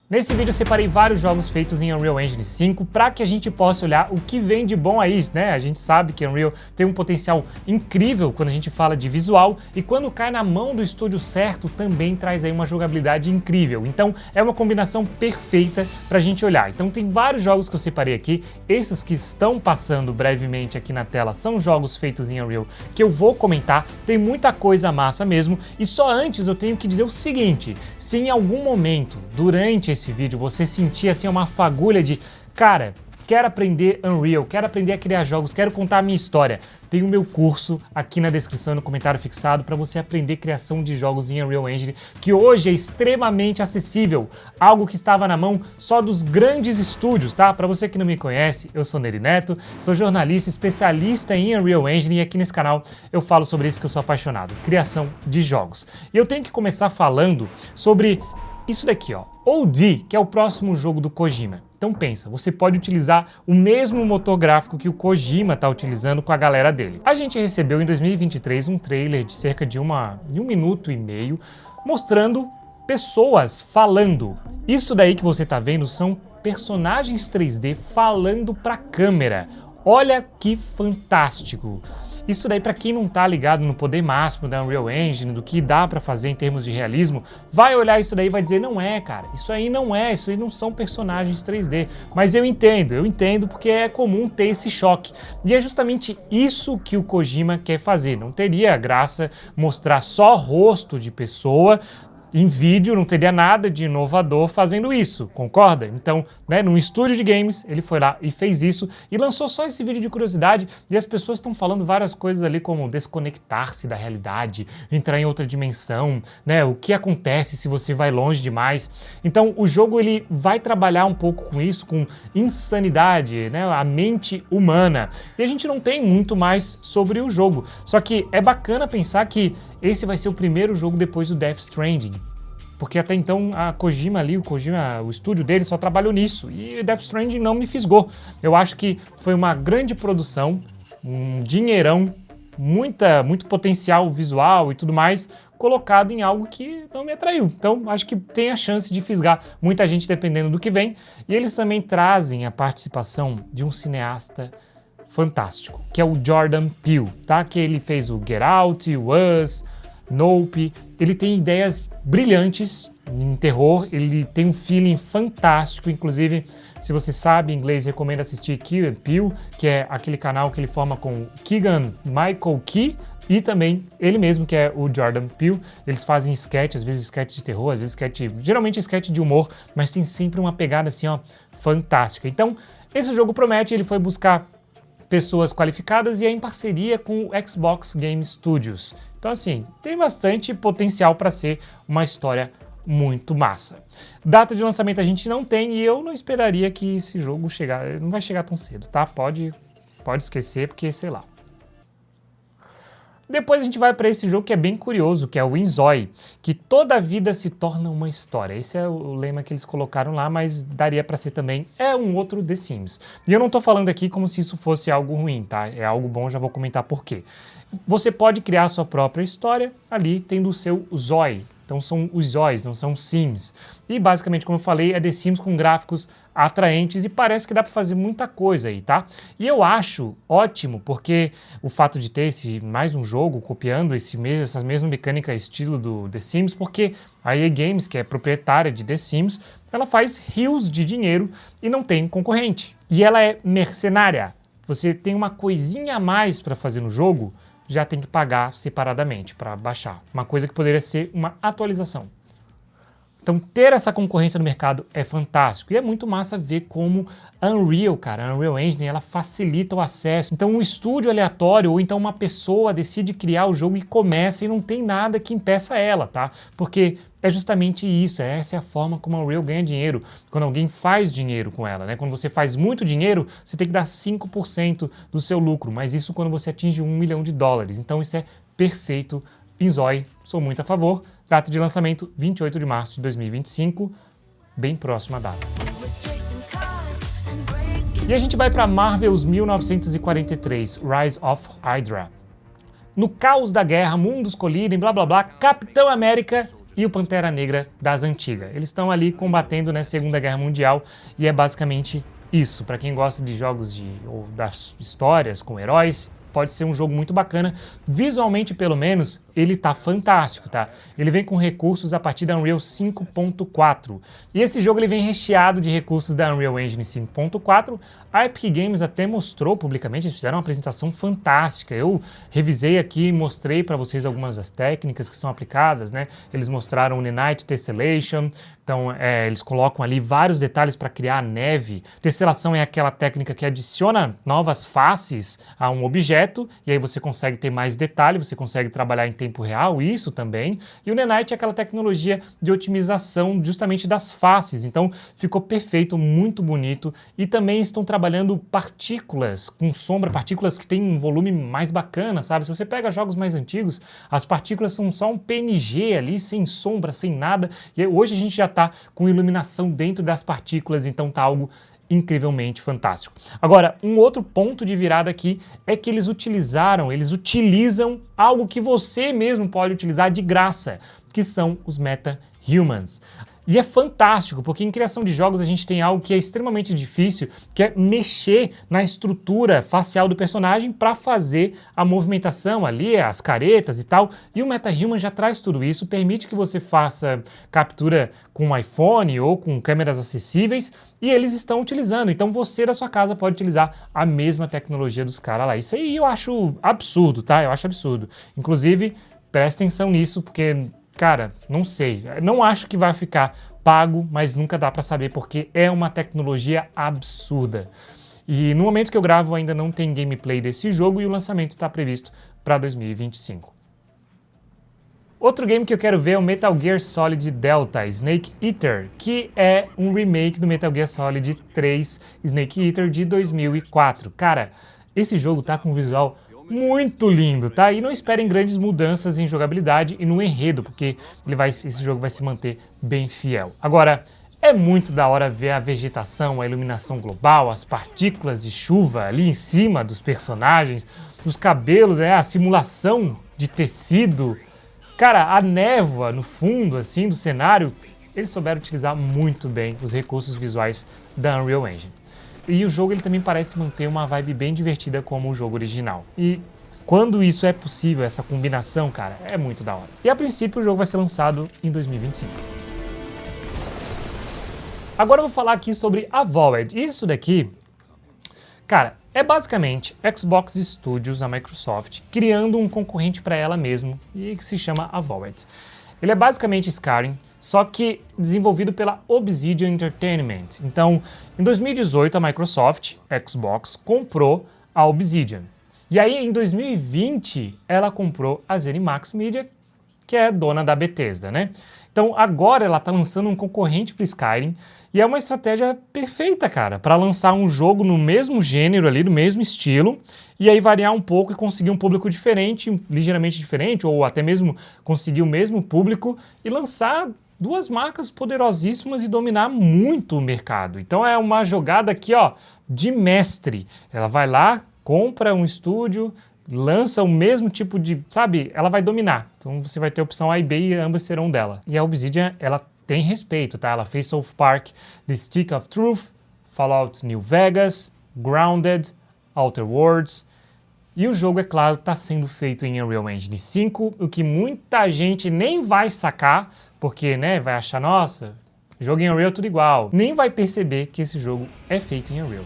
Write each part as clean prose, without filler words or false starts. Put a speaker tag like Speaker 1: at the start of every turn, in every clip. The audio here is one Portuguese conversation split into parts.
Speaker 1: Nesse vídeo eu separei vários jogos feitos em Unreal Engine 5 para que a gente possa olhar o que vem de bom aí, né? A gente sabe que Unreal tem um potencial incrível quando a gente fala de visual e quando cai na mão do estúdio certo também traz aí uma jogabilidade incrível. Então é uma combinação perfeita para a gente olhar. Então tem vários jogos que eu separei aqui, esses que estão passando brevemente aqui na tela são jogos feitos em Unreal que eu vou comentar, tem muita coisa massa mesmo e só antes eu tenho que dizer o seguinte, se em algum momento durante esse vídeo você sentir assim uma fagulha de cara, quero aprender Unreal, quero aprender a criar jogos, quero contar a minha história, tem o meu curso aqui na descrição, no comentário fixado, para você aprender criação de jogos em Unreal Engine, que hoje é extremamente acessível, algo que estava na mão só dos grandes estúdios, tá? Para você que não me conhece, eu sou Nery Neto, sou jornalista, especialista em Unreal Engine e aqui nesse canal eu falo sobre isso que eu sou apaixonado, criação de jogos. E eu tenho que começar falando sobre isso daqui, ó, OD, que é o próximo jogo do Kojima. Então pensa, você pode utilizar o mesmo motor gráfico que o Kojima está utilizando com a galera dele. A gente recebeu em 2023 um trailer de cerca de 1 minuto e meio, mostrando pessoas falando. Isso daí que você está vendo são personagens 3D falando para a câmera. Olha que fantástico! Isso daí, para quem não tá ligado no poder máximo da Unreal Engine, do que dá para fazer em termos de realismo, vai olhar isso daí e vai dizer, não é, cara, isso aí não é, isso aí não são personagens 3D. Mas eu entendo porque é comum ter esse choque. E é justamente isso que o Kojima quer fazer. Não teria graça mostrar só rosto de pessoa em vídeo, não teria nada de inovador fazendo isso, concorda? Então, né, num estúdio de games, ele foi lá e fez isso e lançou só esse vídeo de curiosidade e as pessoas estão falando várias coisas ali como desconectar-se da realidade, entrar em outra dimensão, né, o que acontece se você vai longe demais. Então, o jogo ele vai trabalhar um pouco com isso, com insanidade, né, a mente humana. E a gente não tem muito mais sobre o jogo, só que é bacana pensar que esse vai ser o primeiro jogo depois do Death Stranding. Porque até então a Kojima ali, o estúdio dele só trabalhou nisso. E Death Stranding não me fisgou. Eu acho que foi uma grande produção, um dinheirão, muito potencial visual e tudo mais, colocado em algo que não me atraiu. Então acho que tem a chance de fisgar muita gente dependendo do que vem. E eles também trazem a participação de um cineasta fantástico, que é o Jordan Peele, tá? Que ele fez o Get Out, o Us, Nope. Ele tem ideias brilhantes em terror, ele tem um feeling fantástico, inclusive, se você sabe inglês, recomendo assistir Key and Peele, que é aquele canal que ele forma com Keegan Michael Key e também ele mesmo, que é o Jordan Peele. Eles fazem sketch, às vezes sketch de terror, às vezes sketch, geralmente sketch de humor, mas tem sempre uma pegada assim, ó, fantástica. Então, esse jogo promete, ele foi buscar pessoas qualificadas e é em parceria com o Xbox Game Studios. Então assim, tem bastante potencial para ser uma história muito massa. Data de lançamento a gente não tem e eu não esperaria que esse jogo não vai chegar tão cedo, tá? Pode esquecer porque sei lá. Depois a gente vai para esse jogo que é bem curioso, que é o Inzoi, que toda vida se torna uma história. Esse é o lema que eles colocaram lá, mas daria para ser também, é um outro The Sims. E eu não tô falando aqui como se isso fosse algo ruim, tá? É algo bom, já vou comentar por quê. Você pode criar a sua própria história ali, tendo o seu Zoi. Então são os Zois, não são Sims. E basicamente, como eu falei, é The Sims com gráficos atraentes e parece que dá para fazer muita coisa aí, tá? E eu acho ótimo, porque o fato de ter mais um jogo copiando essa mesma mecânica estilo do The Sims, porque a EA Games, que é proprietária de The Sims, ela faz rios de dinheiro e não tem concorrente. E ela é mercenária. Você tem uma coisinha a mais para fazer no jogo, já tem que pagar separadamente para baixar. Uma coisa que poderia ser uma atualização. Então ter essa concorrência no mercado é fantástico e é muito massa ver como a Unreal, cara, a Unreal Engine, ela facilita o acesso. Então um estúdio aleatório ou então uma pessoa decide criar o jogo e começa e não tem nada que impeça ela, tá? Porque é justamente isso, essa é a forma como a Unreal ganha dinheiro, quando alguém faz dinheiro com ela, né? Quando você faz muito dinheiro, você tem que dar 5% do seu lucro, mas isso quando você atinge $1 milhão. Então isso é perfeito. Inzoi, sou muito a favor. Data de lançamento, 28 de março de 2025, bem próxima à data. E a gente vai para Marvel's 1943, Rise of Hydra. No caos da guerra, mundos colidem, blá blá blá, Capitão América e o Pantera Negra das antigas. Eles estão ali combatendo na Segunda Guerra Mundial e é basicamente isso. Para quem gosta de jogos ou das histórias com heróis, pode ser um jogo muito bacana. Visualmente, pelo menos, ele tá fantástico, tá? Ele vem com recursos a partir da Unreal 5.4. E esse jogo ele vem recheado de recursos da Unreal Engine 5.4. A Epic Games até mostrou publicamente, eles fizeram uma apresentação fantástica. Eu revisei aqui e mostrei para vocês algumas das técnicas que são aplicadas, né? Eles mostraram o Nanite Tessellation. Então, eles colocam ali vários detalhes para criar neve. Tesselação é aquela técnica que adiciona novas faces a um objeto, e aí você consegue ter mais detalhe, você consegue trabalhar em tempo real, isso também. E o Nanite é aquela tecnologia de otimização justamente das faces. Então, ficou perfeito, muito bonito. E também estão trabalhando partículas com sombra, partículas que têm um volume mais bacana, sabe? Se você pega jogos mais antigos, as partículas são só um PNG ali, sem sombra, sem nada. E hoje a gente já está com iluminação dentro das partículas, então tá algo incrivelmente fantástico. Agora, um outro ponto de virada aqui é que eles utilizam algo que você mesmo pode utilizar de graça, que são os Meta-Humans. E é fantástico, porque em criação de jogos a gente tem algo que é extremamente difícil, que é mexer na estrutura facial do personagem para fazer a movimentação ali, as caretas e tal. E o MetaHuman já traz tudo isso, permite que você faça captura com iPhone ou com câmeras acessíveis, e eles estão utilizando. Então você da sua casa pode utilizar a mesma tecnologia dos caras lá. Isso aí eu acho absurdo, tá? Eu acho absurdo. Inclusive, presta atenção nisso, porque... cara, não sei, não acho que vai ficar pago, mas nunca dá para saber porque é uma tecnologia absurda. E no momento que eu gravo ainda não tem gameplay desse jogo e o lançamento está previsto para 2025. Outro game que eu quero ver é o Metal Gear Solid Delta Snake Eater, que é um remake do Metal Gear Solid 3 Snake Eater de 2004. Cara, esse jogo tá com um visual muito lindo, tá? E não esperem grandes mudanças em jogabilidade e no enredo, porque esse jogo vai se manter bem fiel. Agora, é muito da hora ver a vegetação, a iluminação global, as partículas de chuva ali em cima dos personagens, os cabelos, a simulação de tecido. Cara, a névoa no fundo, assim, do cenário, eles souberam utilizar muito bem os recursos visuais da Unreal Engine. E o jogo ele também parece manter uma vibe bem divertida como o jogo original. E quando isso é possível, essa combinação, cara, é muito da hora. E a princípio o jogo vai ser lançado em 2025. Agora eu vou falar aqui sobre a Avowed. Isso daqui, cara, é basicamente Xbox Studios, a Microsoft, criando um concorrente para ela mesmo, e que se chama Avowed. Ele é basicamente Skyrim, só que desenvolvido pela Obsidian Entertainment. Então, em 2018, a Microsoft, Xbox, comprou a Obsidian. E aí, em 2020, ela comprou a ZeniMax Media, que é dona da Bethesda, né? Então, agora ela está lançando um concorrente para Skyrim, e é uma estratégia perfeita, cara, para lançar um jogo no mesmo gênero ali, do mesmo estilo, e aí variar um pouco e conseguir um público diferente, ligeiramente diferente, ou até mesmo conseguir o mesmo público e lançar duas marcas poderosíssimas e dominar muito o mercado. Então é uma jogada aqui, ó, de mestre. Ela vai lá, compra um estúdio, lança o mesmo tipo de, sabe, ela vai dominar. Então você vai ter a opção A e B e ambas serão dela. E a Obsidian, ela tem respeito, tá? Ela fez South Park, The Stick of Truth, Fallout New Vegas, Grounded, Outer Worlds. E o jogo, é claro, está sendo feito em Unreal Engine 5, o que muita gente nem vai sacar, porque, né, vai achar, nossa, jogo em Unreal tudo igual. Nem vai perceber que esse jogo é feito em Unreal.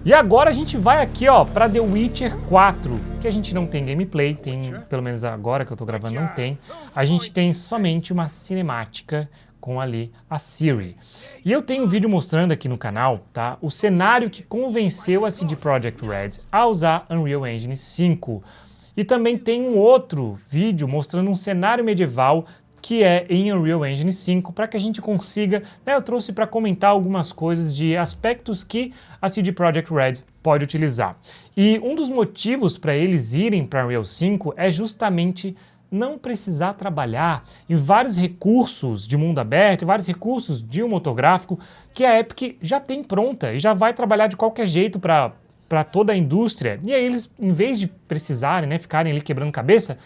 Speaker 1: E agora a gente vai aqui, ó, para The Witcher 4, que a gente não tem gameplay, pelo menos agora que eu tô gravando não tem. A gente tem somente uma cinemática com ali a Ciri. E eu tenho um vídeo mostrando aqui no canal, tá, o cenário que convenceu a CD Projekt Red a usar Unreal Engine 5. E também tem um outro vídeo mostrando um cenário medieval que é em Unreal Engine 5, para que a gente consiga, né, eu trouxe para comentar algumas coisas de aspectos que a CD Projekt Red pode utilizar. E um dos motivos para eles irem para Unreal 5 é justamente não precisar trabalhar em vários recursos de mundo aberto, vários recursos de um motográfico que a Epic já tem pronta e já vai trabalhar de qualquer jeito para toda a indústria. E aí eles, em vez de precisarem, né, ficarem ali quebrando cabeça,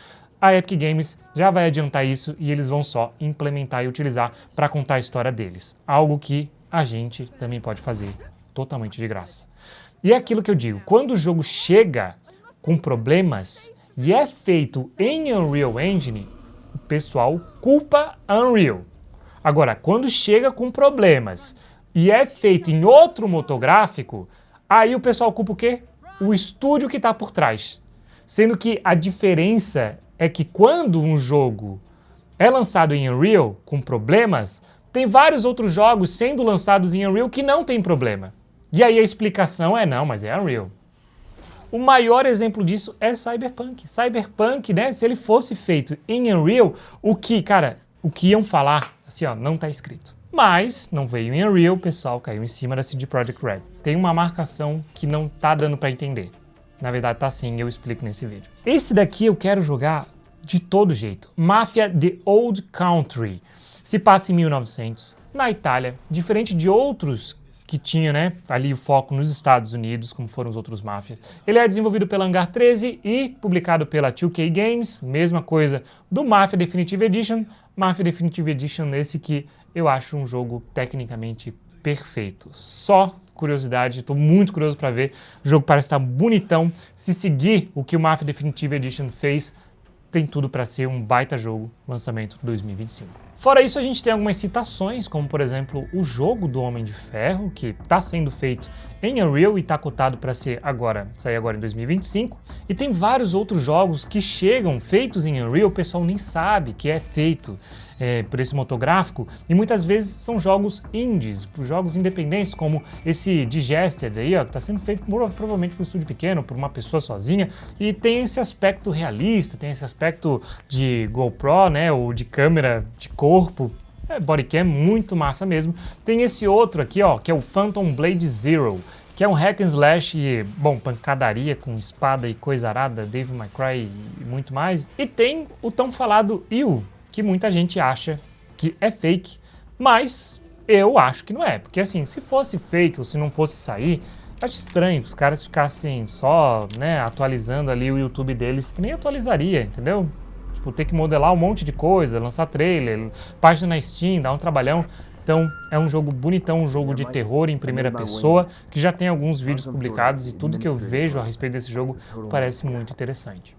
Speaker 1: a Epic Games já vai adiantar isso e eles vão só implementar e utilizar para contar a história deles. Algo que a gente também pode fazer totalmente de graça. E é aquilo que eu digo, quando o jogo chega com problemas e é feito em Unreal Engine, o pessoal culpa a Unreal. Agora, quando chega com problemas e é feito em outro motográfico, aí o pessoal culpa o quê? O estúdio que está por trás. Sendo que a diferença é que quando um jogo é lançado em Unreal com problemas, tem vários outros jogos sendo lançados em Unreal que não tem problema. E aí a explicação é não, mas é Unreal. O maior exemplo disso é Cyberpunk. Cyberpunk, né, se ele fosse feito em Unreal, o que iam falar, assim, ó, não tá escrito. Mas não veio em Unreal, o pessoal caiu em cima da CD Projekt Red. Tem uma marcação que não tá dando para entender. Na verdade tá sim, eu explico nesse vídeo. Esse daqui eu quero jogar de todo jeito. Mafia The Old Country. Se passa em 1900, na Itália, diferente de outros que tinha, né, ali o foco nos Estados Unidos, como foram os outros Mafia. Ele é desenvolvido pela Hangar 13 e publicado pela 2K Games, mesma coisa do Mafia Definitive Edition. Mafia Definitive Edition esse que eu acho um jogo tecnicamente perfeito. Só curiosidade, estou muito curioso para ver. O jogo parece estar bonitão. Se seguir o que o Mafia Definitive Edition fez, tem tudo para ser um baita jogo, lançamento 2025. Fora isso, a gente tem algumas citações, como por exemplo o jogo do Homem de Ferro, que está sendo feito em Unreal e está cotado para sair agora em 2025. E tem vários outros jogos que chegam feitos em Unreal, o pessoal nem sabe que é feito por esse motográfico, e muitas vezes são jogos indies, jogos independentes, como esse Digested aí, ó, que está sendo feito provavelmente por um estúdio pequeno, por uma pessoa sozinha, e tem esse aspecto realista, tem esse aspecto de GoPro, né, ou de câmera de corpo, bodycam, muito massa mesmo. Tem esse outro aqui, ó, que é o Phantom Blade Zero, que é um hack and slash e, bom, pancadaria com espada e coisa arada, Devil May Cry e muito mais. E tem o tão falado Yu, que muita gente acha que é fake, mas eu acho que não é, porque assim, se fosse fake ou se não fosse sair, eu acho estranho que os caras ficassem só, né, atualizando ali o YouTube deles, que nem atualizaria, entendeu? Tipo, ter que modelar um monte de coisa, lançar trailer, página na Steam, dar um trabalhão. Então, é um jogo bonitão, um jogo de terror em primeira pessoa, que já tem alguns vídeos publicados e tudo que eu vejo a respeito desse jogo parece muito interessante.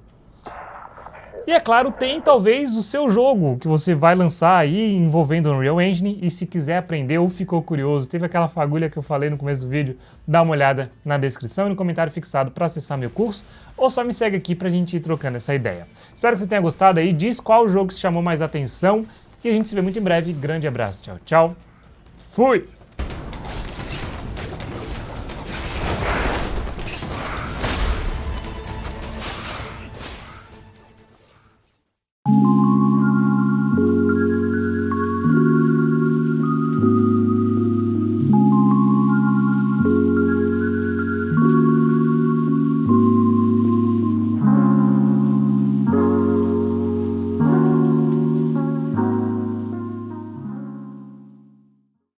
Speaker 1: E é claro, tem talvez o seu jogo que você vai lançar aí envolvendo o Unreal Engine, e se quiser aprender ou ficou curioso, teve aquela fagulha que eu falei no começo do vídeo, dá uma olhada na descrição e no comentário fixado para acessar meu curso, ou só me segue aqui pra gente ir trocando essa ideia. Espero que você tenha gostado aí, diz qual jogo te chamou mais atenção, e a gente se vê muito em breve. Grande abraço, tchau, tchau, fui!